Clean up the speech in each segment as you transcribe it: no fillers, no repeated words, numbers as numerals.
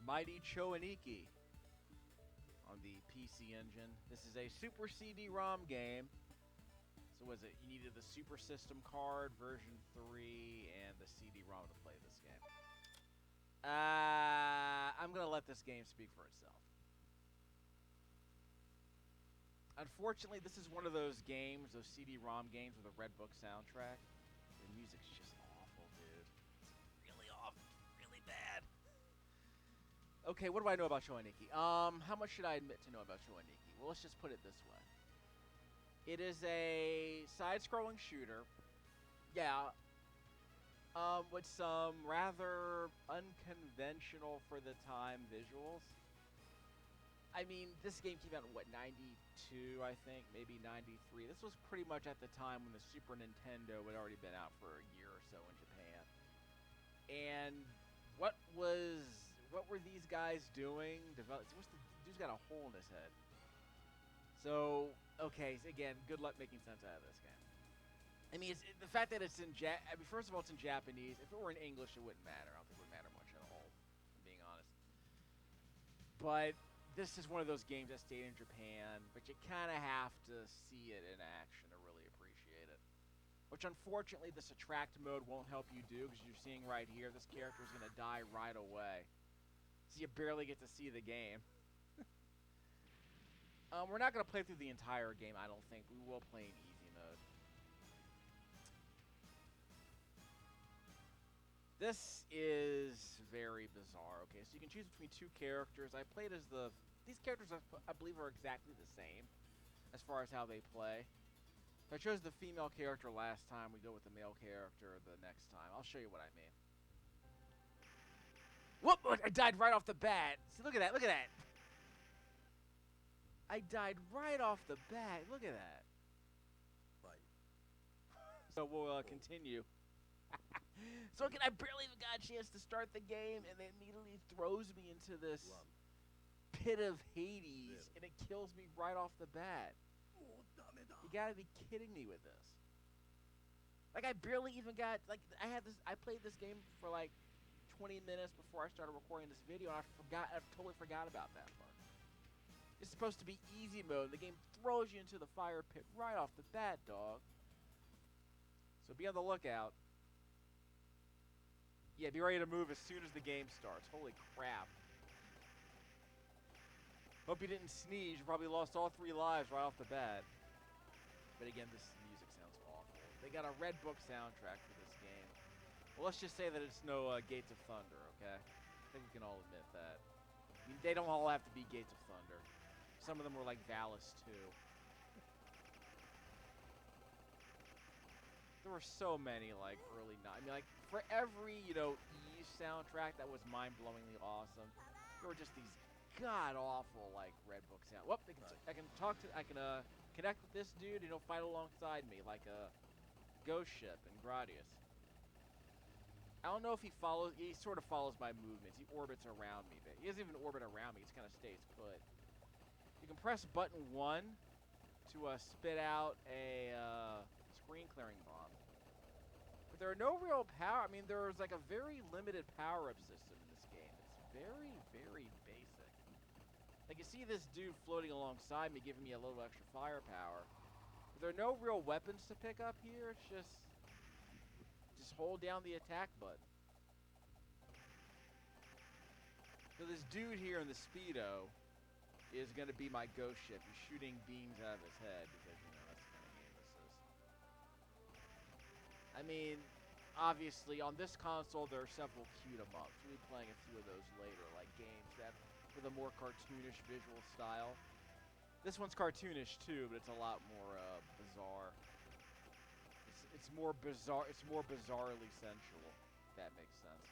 mighty Cho Aniki on the PC Engine. This is a Super CD-ROM game. So was it, you needed the Super System card, version 3, and the CD-ROM to play this game. I'm going to let this game speak for itself. Unfortunately, this is one of those games, those CD-ROM games with a Red Book soundtrack. The music's just awful, dude. It's really awful. It's really bad. Okay, what do I know about ChoAniki? How much should I admit to know about ChoAniki? Well, let's just put it this way. It is a side-scrolling shooter. Yeah. With some rather unconventional for the time visuals. I mean, this game came out in, what, 92, I think? Maybe 93. This was pretty much at the time when the Super Nintendo had already been out for a year or so in Japan. And what were these guys doing? Dude's got a hole in his head. So, okay, so again, good luck making sense out of this game. I mean, the fact that it's in first of all, it's in Japanese. If it were in English, it wouldn't matter. I don't think it would matter much at all, if I'm being honest. But this is one of those games that stayed in Japan, but you kind of have to see it in action to really appreciate it. Which, unfortunately, this attract mode won't help you do, because you're seeing right here, this character is going to die right away. So you barely get to see the game. We're not going to play through the entire game, I don't think. We will play in easy mode. This is very bizarre. Okay, so you can choose between two characters. I played as these characters, I believe, are exactly the same as far as how they play. If I chose the female character last time, we go with the male character the next time. I'll show you what I mean. Whoop! I died right off the bat. See, look at that. Look at that. I died right off the bat. Look at that. Right. So we'll continue. So again, I barely even got a chance to start the game, and it immediately throws me into this pit of Hades, and it kills me right off the bat. You gotta be kidding me with this. Like, I barely even got, like, I played this game for like 20 minutes before I started recording this video, and I totally forgot about that part. It's supposed to be easy mode. The game throws you into the fire pit right off the bat, dog. So be on the lookout. Yeah, be ready to move as soon as the game starts. Holy crap. Hope you didn't sneeze. You probably lost all 3 lives right off the bat. But again, this music sounds awful. They got a Red Book soundtrack for this game. Well, let's just say that it's no Gates of Thunder, okay? I think we can all admit that. I mean, they don't all have to be Gates of Thunder. Some of them were like Valis too. There were so many, like, early I mean, like, for every, you know, Eve soundtrack that was mind-blowingly awesome, there were just these god-awful, like, Red Book sound. Whoop, I can connect with this dude, and he'll fight alongside me, like a ghost ship in Gradius. I don't know if he sort of follows my movements. He orbits around me, but he doesn't even orbit around me. He just kind of stays put. You can press button 1 to spit out a screen clearing bomb. But there are no real power. I mean, there's like a very limited power-up system in this game. It's very, very basic. Like, you see this dude floating alongside me, giving me a little extra firepower. But there are no real weapons to pick up here. It's just hold down the attack button. So this dude here in the Speedo is going to be my ghost ship. He's shooting beams out of his head because, you know, that's the kind of game this is. I mean, obviously, on this console, there are several cute-em-ups. We'll be playing a few of those later, like games that with a more cartoonish visual style. This one's cartoonish, too, but it's a lot more bizarre. It's more bizarre. It's more bizarrely sensual, if that makes sense.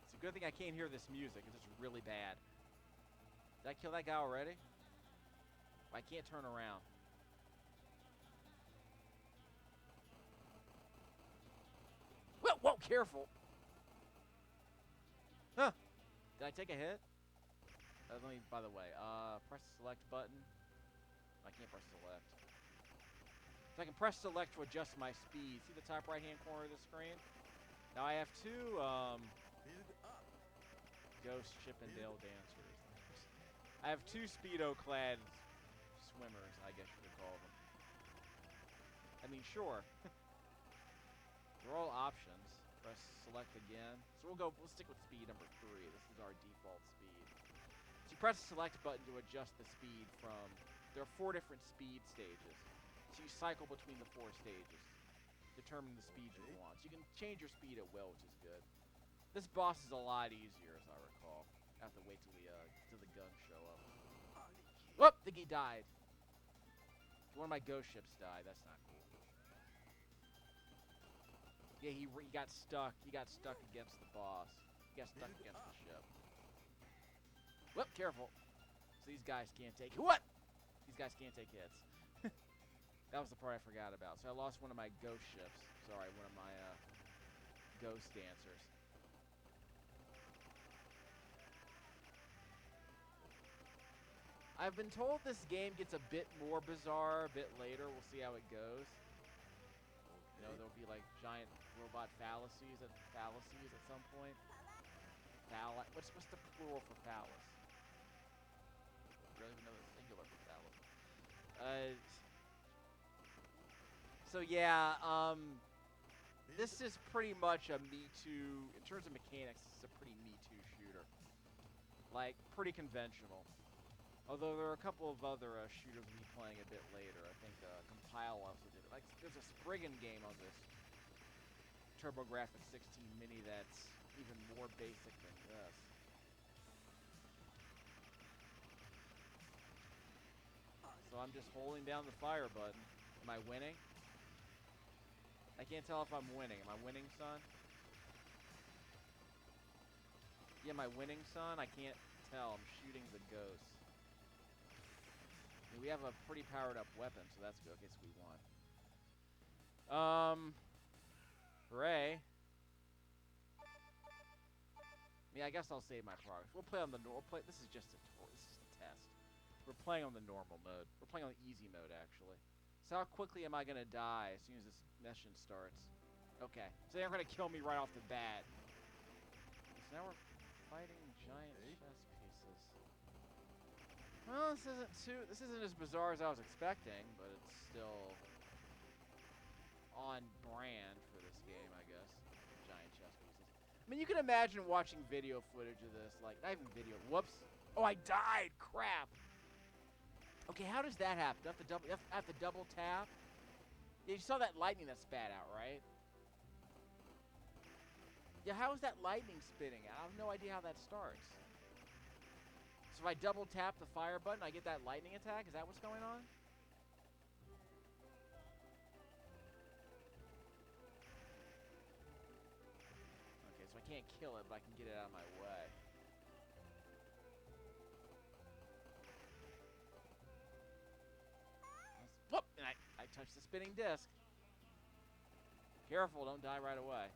It's a good thing I can't hear this music. It's just really bad. Did I kill that guy already? I can't turn around. Whoa, whoa, careful. Huh. Did I take a hit? Let me, by the way, press the select button. I can't press select. So I can press select to adjust my speed. See the top right-hand corner of the screen? Now I have two Ghost Chippendale dancers. I have two Speedo-clad swimmers, I guess you could call them. I mean, sure. They're all options. Press select again. So we'll stick with speed number 3. This is our default speed. So you press the select button to adjust the speed from... There are 4 different speed stages. So you cycle between the 4 stages, determine the speed you want. So you can change your speed at will, which is good. This boss is a lot easier, as I recall. I have to wait till the guns show up. Whoop! I think he died. One of my ghost ships died. That's not cool. Yeah, he got stuck. He got stuck against the boss. He got stuck against the ship. Whoop! Careful. So these guys can't take... What? These guys can't take hits. That was the part I forgot about. So I lost one of my ghost ships. Sorry, one of my ghost dancers. I've been told this game gets a bit more bizarre a bit later. We'll see how it goes. You know, there'll be like giant robot fallacies at some point. What's the plural for phallus? I don't even know the singular for phallus. So yeah, this is pretty much a Me Too, in terms of mechanics, this is a pretty Me Too shooter. Like, pretty conventional. Although there are a couple of other shooters we'll be playing a bit later. I think Compile also did it. Like, there's a Spriggan game on this TurboGrafx-16 Mini that's even more basic than this. So I'm just holding down the fire button. Am I winning? I can't tell if I'm winning. Am I winning, son? Yeah, am I winning, son? I can't tell. I'm shooting the ghost. I mean, we have a pretty powered up weapon, so that's good. Okay, so we won. Hooray. I mean, I guess I'll save my progress. We'll play on the normal. This is just a test. We're playing on the normal mode. We're playing on the easy mode, actually. So how quickly am I gonna die as soon as this mission starts? Okay, so they're gonna kill me right off the bat. So now we're fighting giant chess pieces. Well, this isn't as bizarre as I was expecting, but it's still on brand for this game, I guess. Giant chess pieces. I mean, you can imagine watching video footage of this, like, not even video. Whoops! Oh, I died! Crap! Okay, how does that happen? You have to double tap? Yeah, you saw that lightning that spat out, right? Yeah, how is that lightning spitting out? I have no idea how that starts. So if I double tap the fire button, I get that lightning attack? Is that what's going on? Okay, so I can't kill it, but I can get it out of my way. Whoop! And I touched the spinning disc. Careful, don't die right away.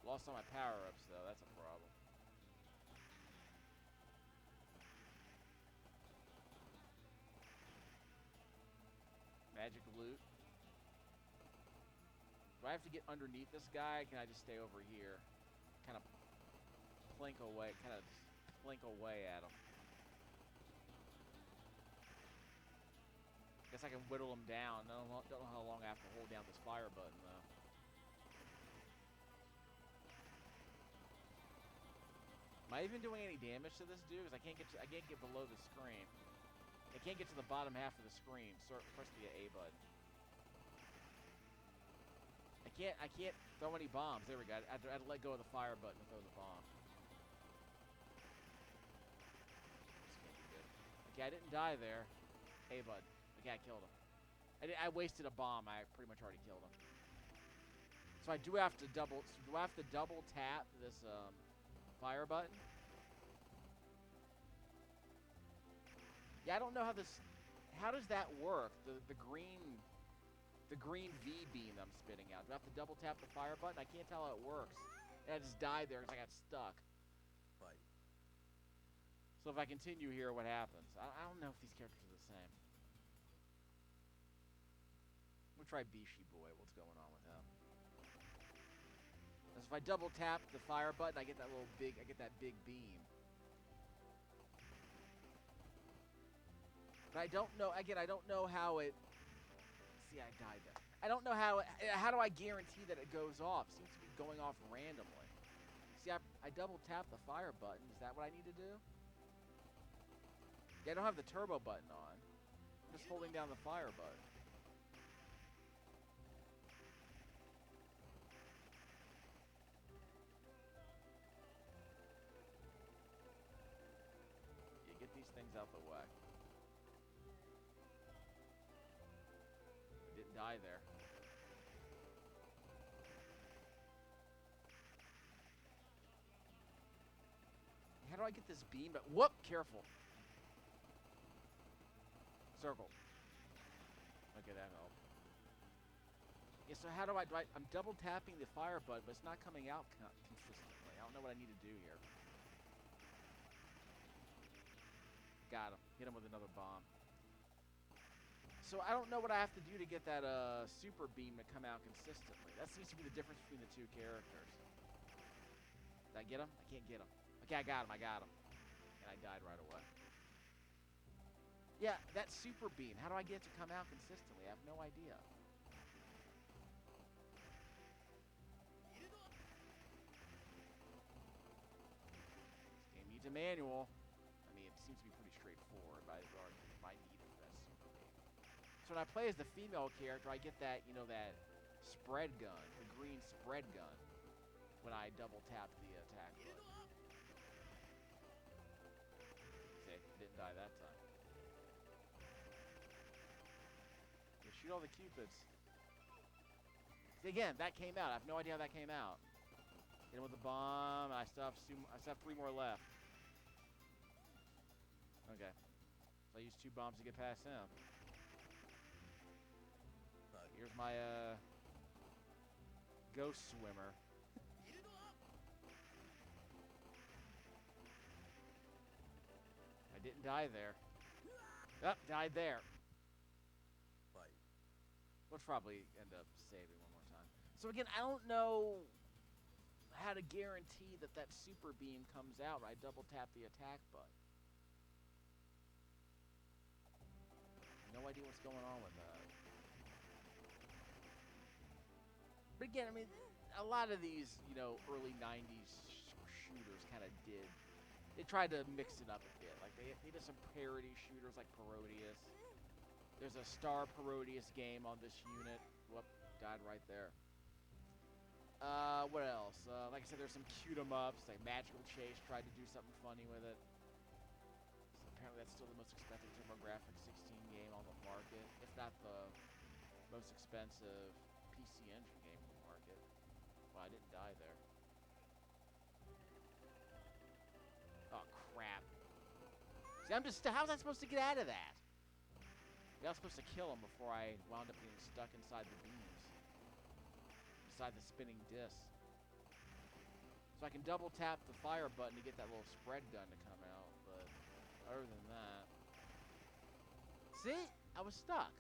Lost all my power-ups, though. That's a problem. Magic loot. Do I have to get underneath this guy? Or can I just stay over here? Kind of plink away at him. Guess I can whittle him down. Don't know how long I have to hold down this fire button, though. Am I even doing any damage to this dude? Because I can't get below the screen. I can't get to the bottom half of the screen. So press the A button. I can't throw any bombs. There we go. I had to let go of the fire button to throw the bomb. This can't be good. Okay, I didn't die there. A button. Okay, I killed him. I wasted a bomb. I pretty much already killed him. So I do have to double. So do I have to double tap this fire button? Yeah, I don't know how this. How does that work? The green V beam I'm spitting out. Do I have to double tap the fire button? I can't tell how it works. And I just died there because I got stuck. Fight. So if I continue here, what happens? I don't know if these characters are the same. We'll try Bishi Boy. What's going on with him? If I double tap the fire button, I get that big beam. But I don't know. Again, I don't know how it. See, I died there. I don't know how. How do I guarantee that it goes off? It seems to be going off randomly. See, I double tap the fire button. Is that what I need to do? Yeah, I don't have the turbo button on. I'm just holding down the fire button. Yeah, get these things out the way. I didn't die there. How do I get this beam? Whoop! Careful. Circle. Okay, that helped. Yeah, so how do I... I'm double tapping the fire button, but it's not coming out consistently. I don't know what I need to do here. Got him. Hit him with another bomb. So I don't know what I have to do to get that super beam to come out consistently. That seems to be the difference between the two characters. Did I get him? I can't get him. Okay, I got him. And I died right away. Yeah, that super beam. How do I get it to come out consistently? I have no idea. This game needs a manual. I mean, it seems to be pretty straightforward, but I need it for that super beam. So when I play as the female character, I get that, you know, that spread gun, the green spread gun, when I double tap the attack button. See, didn't die that time. Yeah, shoot all the cupids. See, again, that came out. I have no idea how that came out. Hit him with a bomb. I still have 3 more left. Okay. So I used 2 bombs to get past him. Here's my ghost swimmer. I didn't die there. Oh, died there. We'll probably end up saving one more time. So again, I don't know how to guarantee that that super beam comes out when I double tap the attack button. No idea what's going on with that. But again, I mean, a lot of these, you know, early 90s shooters kind of did. They tried to mix it up a bit. Like, they did some parody shooters like Parodius. There's a Star Parodius game on this unit. Whoop, died right there. What else? Like I said, there's some cute-em-ups, like Magical Chase tried to do something funny with it. So apparently that's still the most expensive TurboGrafx-16 game on the market, if not the most expensive PC Engine game on the market. Well, I didn't die there. Oh, crap. See, how was I supposed to get out of that? I was supposed to kill him before I wound up getting stuck inside the beams. Inside the spinning disc. So I can double tap the fire button to get that little spread gun to come out, but other than that... See? I was stuck.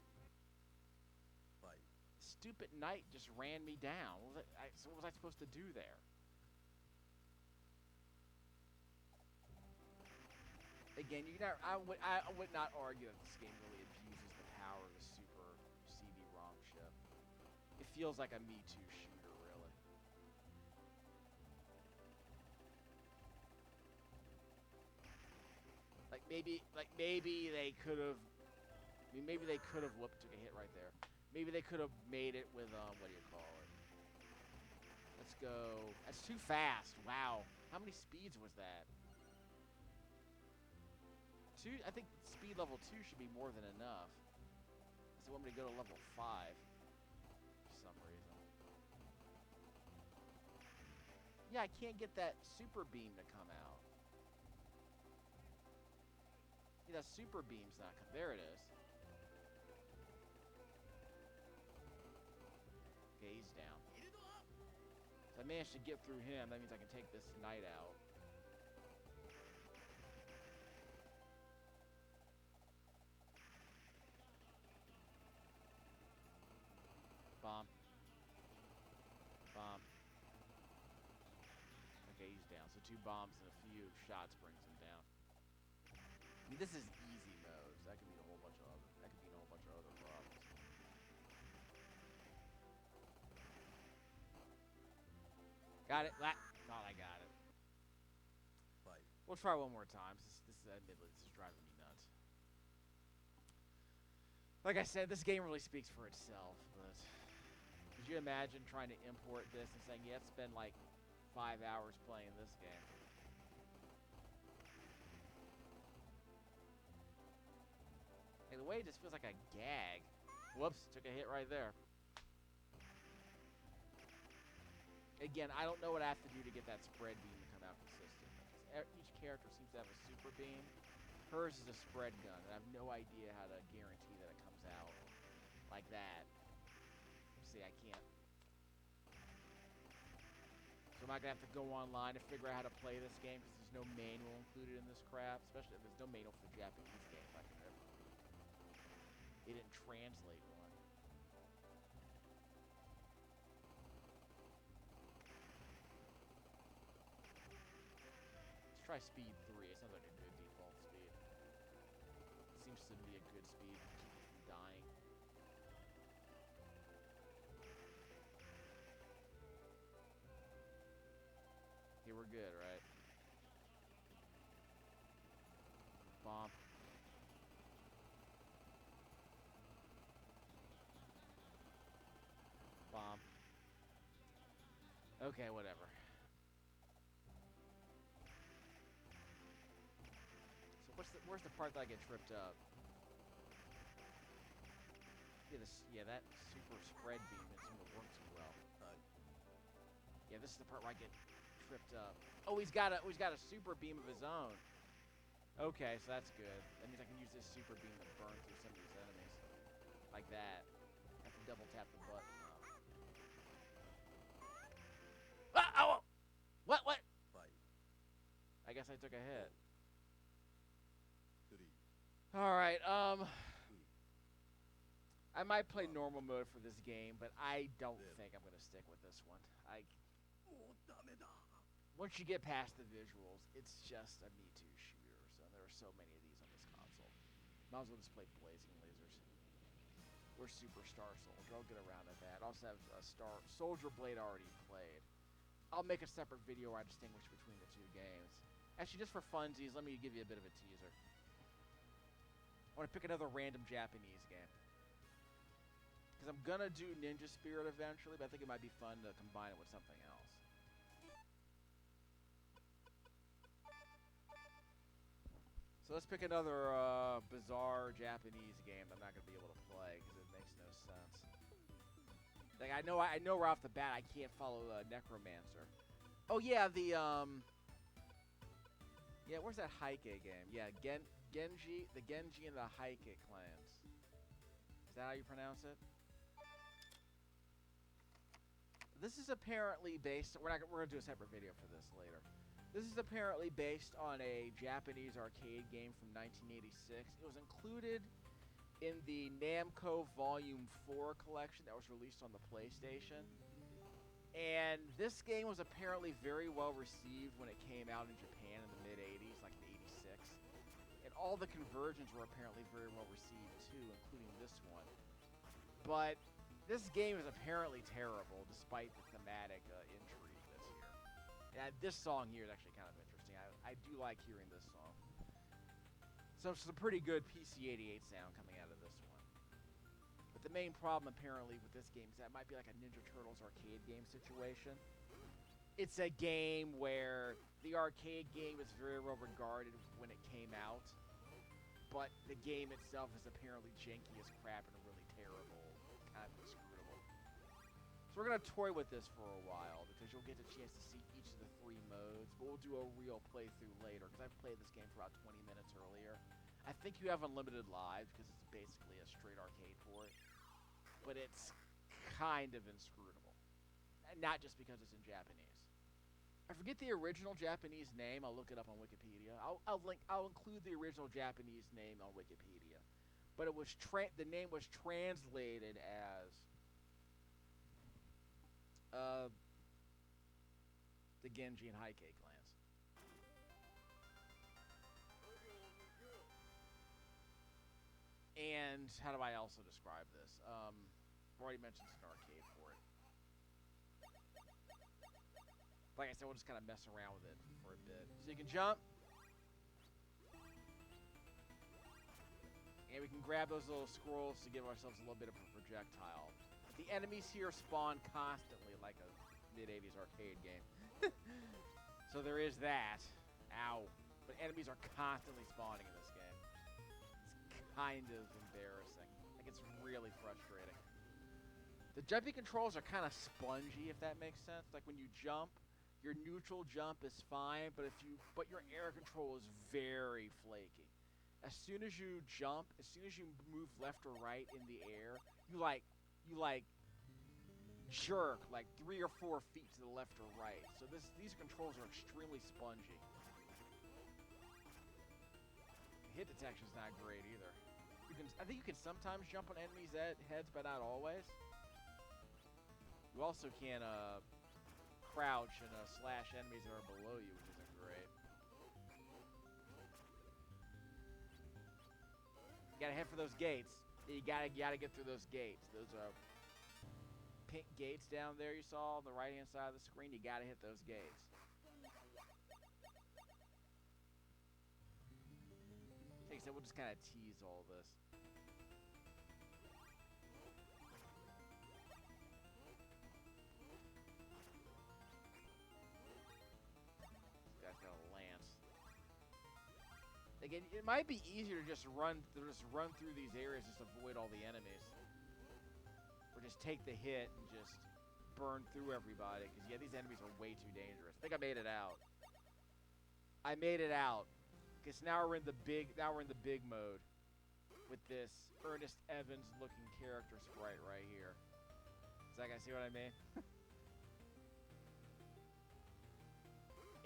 Stupid knight just ran me down. So what was I supposed to do there? Again, I would not argue that this game really abuses the power of the Super CD-ROM chip. It feels like a Me Too shooter, really. Maybe they could have. I mean, maybe they could have whooped, took a hit right there. Maybe they could have made it with what do you call it? Let's go. That's too fast. Wow. How many speeds was that? I think speed level 2 should be more than enough. So they want me to go to level 5 for some reason. Yeah, I can't get that super beam to come out. Yeah, that super beam's not coming. There it is. Okay, he's down. So I managed to get through him. That means I can take this knight out. 2 bombs and a few shots brings him down. I mean, this is easy mode. So that could mean a whole bunch of other. That could mean a whole bunch of other problems. Got it. Thought I got it. Fight. We'll try one more time. This is driving me nuts. Like I said, this game really speaks for itself. But could you imagine trying to import this and saying, "Yeah, spend like 5 hours playing this game"? Hey, the way it just feels like a gag. Whoops, took a hit right there. Again, I don't know what I have to do to get that spread beam to come out consistently. Each character seems to have a super beam. Hers is a spread gun, and I have no idea how to guarantee that it comes out like that. See, I can't. So am I going to have to go online to figure out how to play this game because there's no manual included in this crap? Especially if there's no manual for the Japanese game. I can never. It didn't translate one. Let's try speed 3. It sounds like a good default speed. It seems to be a good speed to keep you from dying. Okay, we're good, right? Bomb. Bomb. Okay, whatever. So where's the part that I get tripped up? Yeah, that super spread beam didn't seem to work too well. Yeah, this is the part where I get tripped up. Oh, he's got a super beam of his own. Okay, so that's good. That means I can use this super beam to burn through some of these enemies. Like that. I have to double tap the button. Ah, oh! What? Fight. I guess I took a hit. 3. Alright, I might play normal mode for this game, but I don't think I'm going to stick with this one. Once you get past the visuals, it's just a Me Too shooter, so there are so many of these on this console. Might as well just play Blazing Lasers. Or Superstar Soldier. I'll get around to that. I also have Soldier Blade already played. I'll make a separate video where I distinguish between the 2 games. Actually, just for funsies, let me give you a bit of a teaser. I want to pick another random Japanese game. Because I'm going to do Ninja Spirit eventually, but I think it might be fun to combine it with something else. So let's pick another bizarre Japanese game that I'm not going to be able to play because it makes no sense. Like I know right off the bat I can't follow Necromancer. Oh yeah, yeah, where's that Heike game? Yeah, Genji, the Genji and the Heike clans. Is that how you pronounce it? This is apparently based. We're gonna do a separate video for this later. This is apparently based on a Japanese arcade game from 1986. It was included in the Namco Volume 4 collection that was released on the PlayStation. And this game was apparently very well received when it came out in Japan in the mid-80s, like in '86. And all the conversions were apparently very well received too, including this one. But this game is apparently terrible, despite the thematic intrigue that's here. And this song here is actually kind of interesting. I do like hearing this song. So some pretty good PC-88 sound coming out of this one. But the main problem apparently with this game is that it might be like a Ninja Turtles arcade game situation. It's a game where the arcade game is very well regarded when it came out, but the game itself is apparently janky as crap and really terrible, kind of inscrutable. So we're going to toy with this for a while because you'll get a chance to see each of the 3 modes, but we'll do a real playthrough later because I've played this game for about 20 minutes earlier. I think you have unlimited lives because it's basically a straight arcade port, but it's kind of inscrutable. And not just because it's in Japanese. I forget the original Japanese name. I'll look it up on Wikipedia. I'll include the original Japanese name on Wikipedia. But it was the name was translated as the Genji and Heike clans. And how do I also describe this? Already mentioned it's an arcade port. Like I said, we'll just kind of mess around with it for a bit. So you can jump. And we can grab those little scrolls to give ourselves a little bit of a projectile. The enemies here spawn constantly like a mid-80s arcade game. So there is that. Ow. But enemies are constantly spawning in this game. It's kind of embarrassing. Like, it's really frustrating. The jumping controls are kind of spongy, if that makes sense. Like, when you jump, your neutral jump is fine, but your air control is very flaky. As soon as you jump, as soon as you move left or right in the air, you jerk like 3 or 4 feet to the left or right. So these controls are extremely spongy. Hit detection's not great either. I think you can sometimes jump on enemies' heads, but not always. You also can crouch and slash enemies that are below you, which isn't great. You gotta head for those gates. You gotta get through those gates. Those pink gates down there you saw on the right-hand side of the screen. You gotta hit those gates. Like I said, we'll just kind of tease all this. This guy's got a lance. Again, it might be easier to just run through these areas, just avoid all the enemies, or just take the hit and just burn through everybody. Because yeah, these enemies are way too dangerous. I think I made it out. I made it out. Because now we're in the big mode with this Ernest Evans looking character sprite right here. Does that guy see what I mean?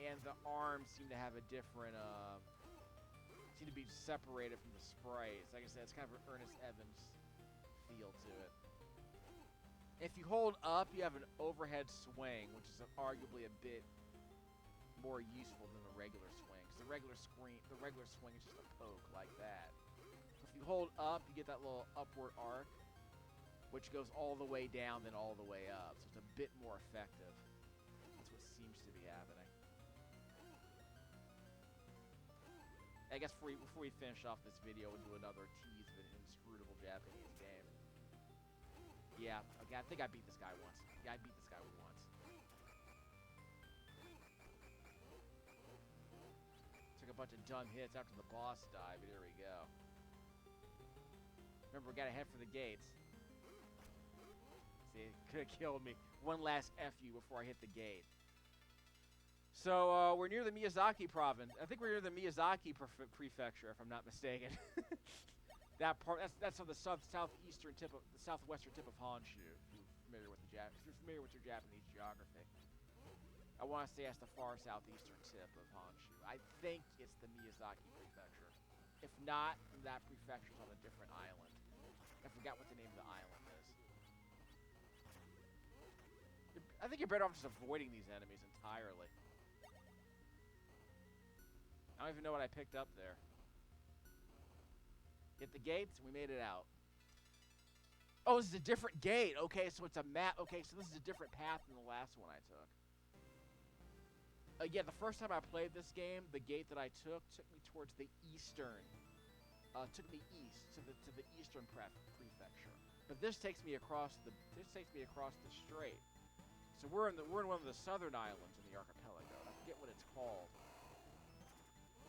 And the arms seem to have a different seem to be separated from the sprites. Like I said, it's kind of an Ernest Evans feel to it. If you hold up, you have an overhead swing, which is arguably a bit more useful than the regular swing. Because the regular swing is just a poke like that. If you hold up, you get that little upward arc, which goes all the way down, then all the way up. So it's a bit more effective. That's what seems to be happening. I guess before we finish off this video, we'll do another tease of an inscrutable Japanese game. Yeah, okay, I think I beat this guy once. Yeah, I beat this guy once. Took a bunch of dumb hits after the boss died, but here we go. Remember, we gotta head for the gates. See, it could have killed me. One last F you before I hit the gate. So, we're near the Miyazaki province. I think we're near the Miyazaki prefecture, if I'm not mistaken. That part, that's on the southwestern tip of Honshu. If you're familiar with your Japanese geography. I want to say that's the far southeastern tip of Honshu. I think it's the Miyazaki prefecture. If not, that prefecture's on a different island. I forgot what the name of the island is. I think you're better off just avoiding these enemies entirely. I don't even know what I picked up there. Hit the gates, and we made it out. Oh, this is a different gate. Okay, so it's a map. Okay, so this is a different path than the last one I took. Yeah, the first time I played this game, the gate that I took me towards the eastern. Took me east to the eastern prefecture. But this takes me across the strait. So we're in one of the southern islands in the archipelago. I forget what it's called.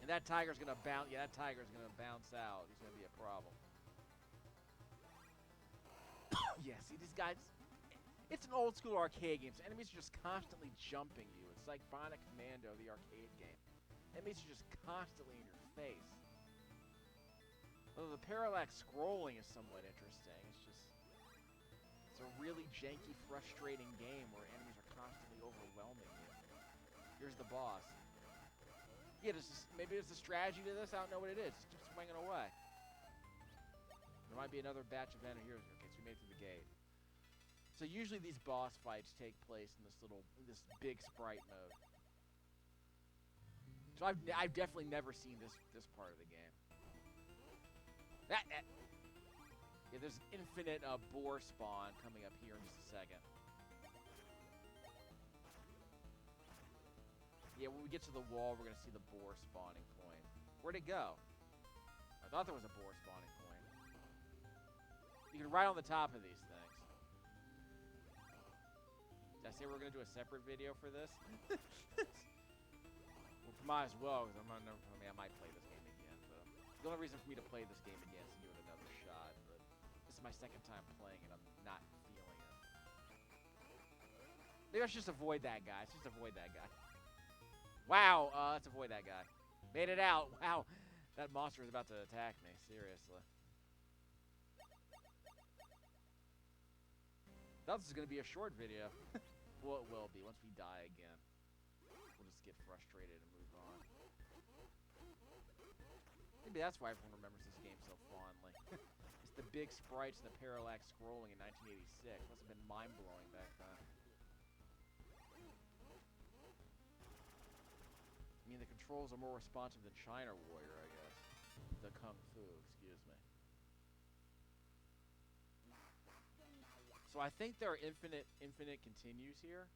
And that tiger's gonna bounce. Yeah, that tiger's gonna bounce out. He's gonna be a problem. Yeah, see these guys. It's an old school arcade game. So enemies are just constantly jumping you. It's like Bionic Commando, the arcade game. Enemies are just constantly in your face. Although the parallax scrolling is somewhat interesting. It's a really janky, frustrating game where enemies are constantly overwhelming you. Here's the boss. Yeah, maybe there's a strategy to this. I don't know what it is. Just keep swinging away. There might be another batch of enemies here. Okay, so we made it through the gate. So usually these boss fights take place in this big sprite mode. So I've definitely never seen this part of the game. Yeah, there's infinite boar spawn coming up here in just a second. Yeah, when we get to the wall, we're gonna see the boar spawning point. Where'd it go? I thought there was a boar spawning point. You can ride on the top of these things. Did I say we're gonna do a separate video for this? Well, might as well, because I might play this game again. But the only reason for me to play this game again is to give it another shot. But this is my second time playing it. I'm not feeling it. Maybe I should just avoid that guy. Let's just avoid that guy. Wow, let's avoid that guy. Made it out. Wow, that monster is about to attack me. Seriously. Thought this was gonna be a short video. Well, it will be once we die again. We'll just get frustrated and move on. Maybe that's why everyone remembers this game so fondly. It's the big sprites and the parallax scrolling in 1986. Must have been mind-blowing back then. I mean, the controls are more responsive than China Warrior, I guess. The Kung Fu, excuse me. So I think there are infinite continues here.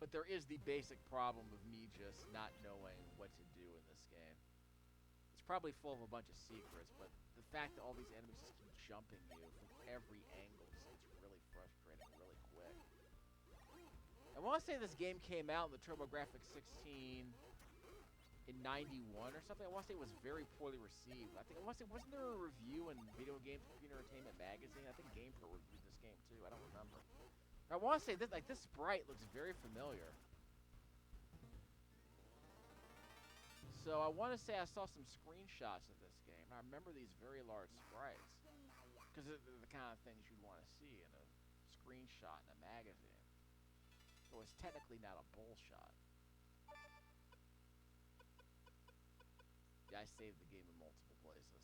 But there is the basic problem of me just not knowing what to do in this game. It's probably full of a bunch of secrets, but the fact that all these enemies just keep jumping you from every angle just gets really frustrating really quick. I want to say this game came out in the TurboGrafx-16 in 91 or something. I want to say it was very poorly received. I want to say, wasn't there a review in Video Game Computer Entertainment magazine? I think GamePro reviewed this game too. I don't remember. I want to say this, like, this sprite looks very familiar. So I want to say I saw some screenshots of this game. I remember these very large sprites because they're the kind of things you'd want to see in a screenshot in a magazine. So it's technically not a bull shot. Yeah, I saved the game in multiple places.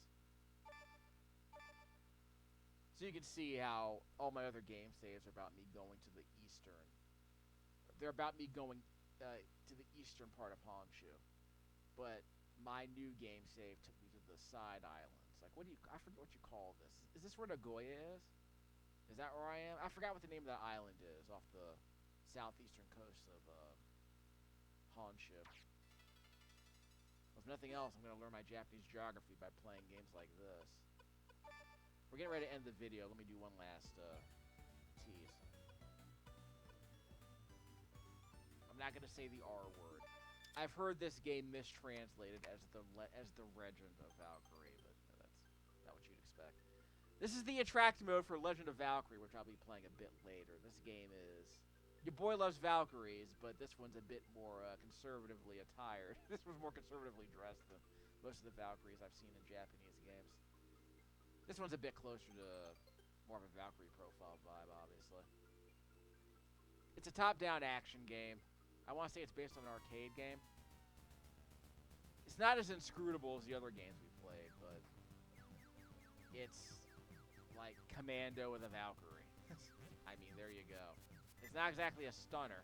So you can see how all my other game saves are about me going to the eastern. They're about me going to the eastern part of Honshu. But my new game save took me to the side islands. Like, I forget what you call this. Is this where Nagoya is? Is that where I am? I forgot what the name of that island is off the southeastern coast of Honshu. If nothing else, I'm going to learn my Japanese geography by playing games like this. We're getting ready to end the video. Let me do one last tease. I'm not going to say the R word. I've heard this game mistranslated as the Legend of Valkyrie, but that's not what you'd expect. This is the attract mode for Legend of Valkyrie, which I'll be playing a bit later. This game is... Your boy loves Valkyries, but this one's a bit more conservatively attired. This one's more conservatively dressed than most of the Valkyries I've seen in Japanese games. This one's a bit closer to more of a Valkyrie profile vibe, obviously. It's a top-down action game. I want to say it's based on an arcade game. It's not as inscrutable as the other games we played, but it's like Commando with a Valkyrie. I mean, there you go. It's not exactly a stunner.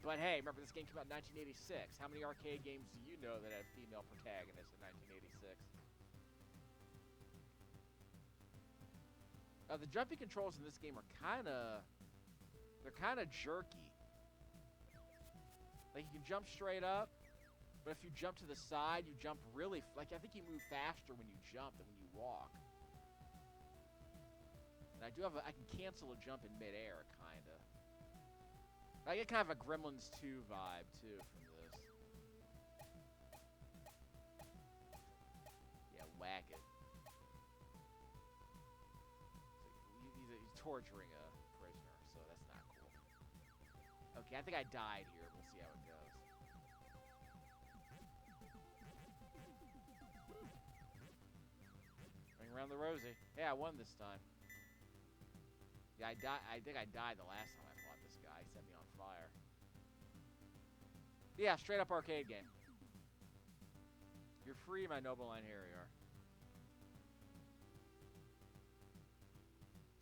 But hey, remember this game came out in 1986. How many arcade games do you know that had female protagonists in 1986? The jumping controls in this game are they're kind of jerky. Like, you can jump straight up, but if you jump to the side, you jump really... Like, I think you move faster when you jump than when you walk. And I can cancel a jump in midair, kind of. I get kind of a Gremlins 2 vibe, too, from this. Yeah, whack it. So he's torturing a prisoner, so that's not cool. Okay, I think I died here. We'll see how it goes. Ring around the rosy. Yeah, I won this time. Yeah, I think I died the last time I fought this guy. He set me on fire. Yeah, straight up arcade game. You're free, my noble line harrier.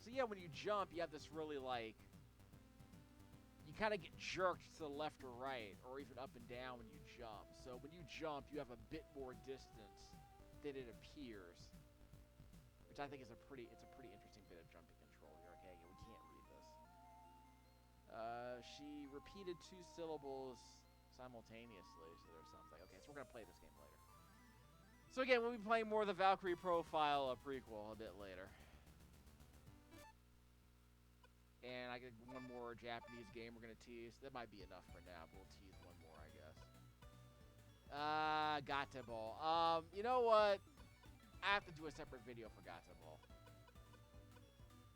So yeah, when you jump, you have this really, like... you kind of get jerked to the left or right, or even up and down when you jump. So when you jump, you have a bit more distance than it appears, which I think is a pretty interesting bit of jumping control here. Okay, we can't read this. She repeated 2 syllables simultaneously, so there's something. Okay, so we're gonna play this game later. So again, we'll be playing more of the Valkyrie Profile prequel a bit later. And I get one more Japanese game we're gonna tease. That might be enough for now, but we'll tease one more, I guess. Gateball. You know what? I have to do a separate video for Gateball.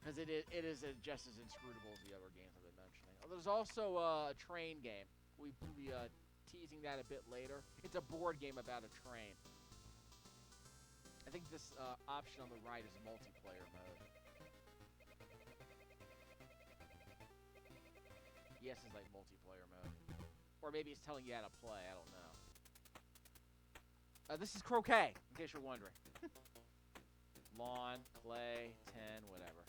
Because it is just as inscrutable as the other games I've been mentioning. There's also a train game. We'll be teasing that a bit later. It's a board game about a train. I think this option on the right is multiplayer mode. Yes, it's like multiplayer mode. Or maybe it's telling you how to play, I don't know. This is Croquet, in case you're wondering. Lawn, clay, 10, whatever.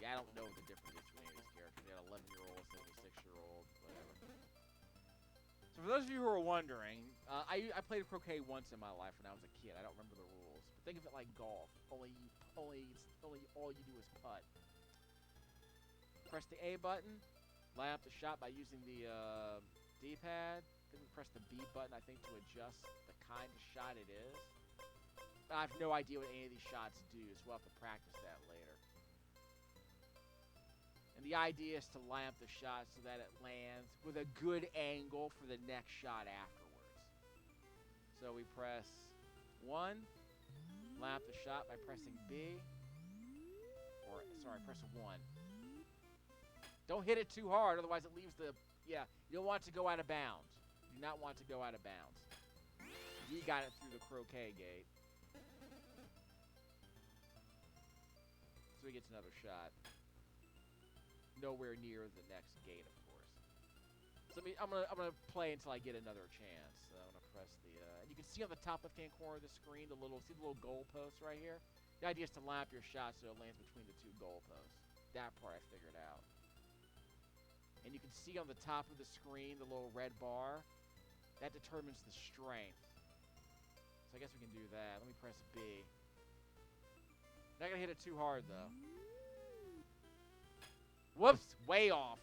Yeah, I don't know the difference between any of these characters. They got 11-year-old, 76-year-old, whatever. So for those of you who are wondering, I played Croquet once in my life when I was a kid. I don't remember the rules. But think of it like golf. Only all you do is putt. Press the A button, line up the shot by using the D-pad. Then we press the B button, I think, to adjust the kind of shot it is. I have no idea what any of these shots do, so we'll have to practice that later. And the idea is to line up the shot so that it lands with a good angle for the next shot afterwards. So we press 1, line up the shot by pressing B. Or, sorry, press 1. Don't hit it too hard, otherwise it leaves the... Yeah, you don't want it to go out of bounds. You do not want it to go out of bounds. He got it through the Croquet gate. So he gets another shot. Nowhere near the next gate, of course. So I'm gonna play until I get another chance. So I'm gonna press the and you can see on the top left-hand corner of the screen the little goalposts right here. The idea is to line up your shot so it lands between the 2 goalposts. That part I figured out. And you can see on the top of the screen the little red bar. That determines the strength. So I guess we can do that. Let me press B. Not gonna hit it too hard though. Whoops! Way off.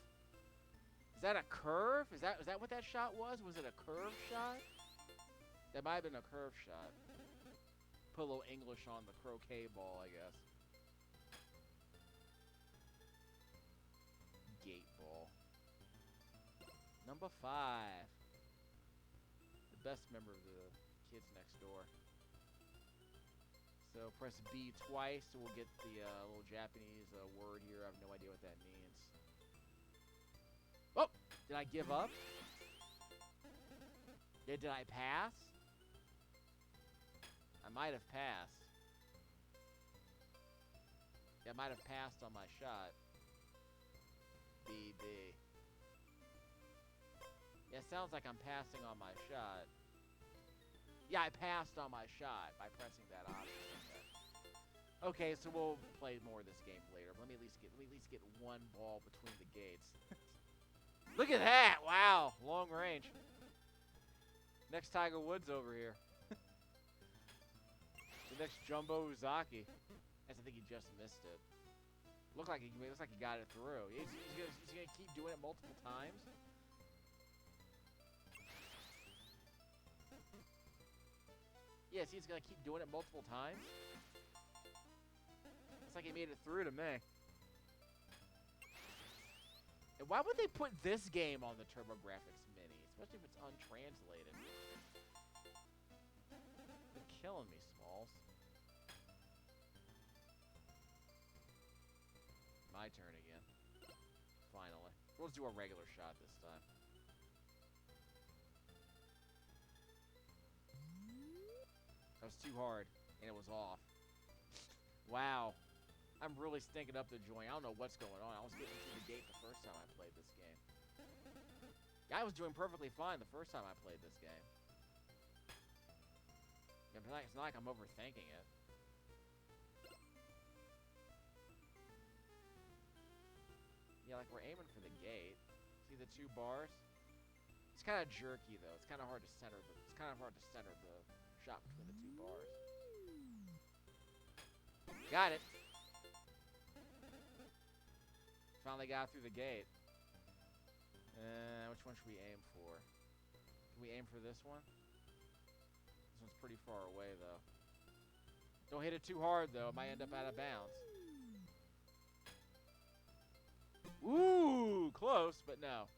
Is that a curve? Is that what that shot was? Was it a curve shot? That might have been a curve shot. Put a little English on the croquet ball, I guess. Gateball. Number 5. The best member of the kids next door. So press B twice, so we'll get the little Japanese word here. I have no idea what that means. Oh! Did I give up? Yeah, did I pass? I might have passed. Yeah, I might have passed on my shot. BB. Yeah, it sounds like I'm passing on my shot. Yeah, I passed on my shot by pressing that option. Okay, so we'll play more of this game later. Let me at least get one ball between the gates. Look at that! Wow, long range. Next Tiger Woods over here. The next Jumbo Uzaki. I think he just missed it. Looks like he got it through. He's gonna keep doing it multiple times. Yes, he's gonna keep doing it multiple times. Looks like he made it through to me. And why would they put this game on the TurboGrafx Mini, especially if it's untranslated? You're killing me, Smalls. My turn again. Finally. We'll just do a regular shot this time. That was too hard, and it was off. Wow. I'm really stinking up the joint. I don't know what's going on. I was getting through the gate the first time I played this game. Yeah, I was doing perfectly fine the first time I played this game. Yeah, it's not like I'm overthinking it. Yeah, like we're aiming for the gate. See the 2 bars? It's kind of jerky though. It's kind of hard to center the. It's kind of hard to center the shot between the 2 bars. Got it. Finally got through the gate. Which one should we aim for? Can we aim for this one? This one's pretty far away though. Don't hit it too hard though. It might end up out of bounds. Ooh, close, but no.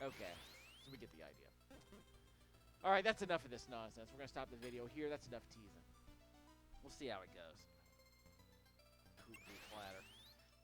Okay, so we get the idea. All right, that's enough of this nonsense. We're gonna stop the video here. That's enough teasing. We'll see how it goes. Poop and clatter.